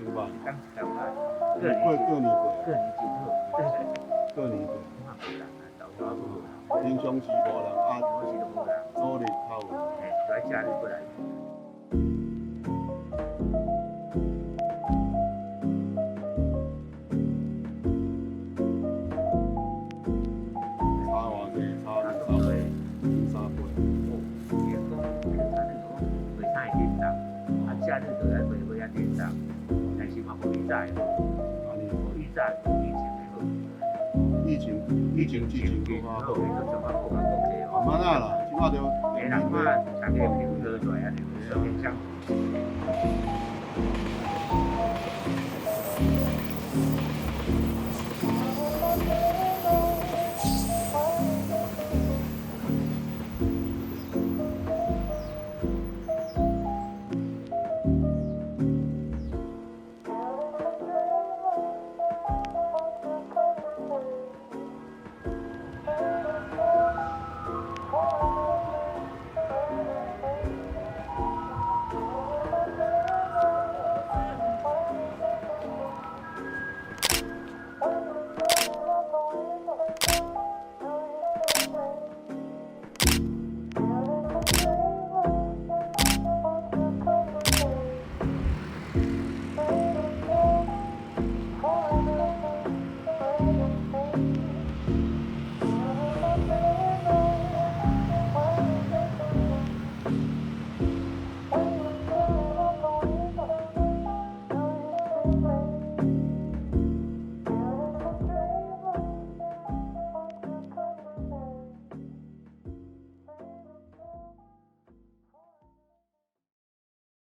千万，刚条啦，过年过，过年真好，过年过，嘛无人啊，到处无人，平常时无人啊，我是都无人，周日头有。嘿，就喺假日过来。差偌济？差2、3倍，2、3倍。员工他那个每餐也点当，啊，假日就来回遐点当，但是嘛无预早的，安尼，无预早疫情的好。疫情之前更较好。就上班好啊 OK 哦。慢慢啦，即摆就诶，人嘛，大家平和起来啊，就相处。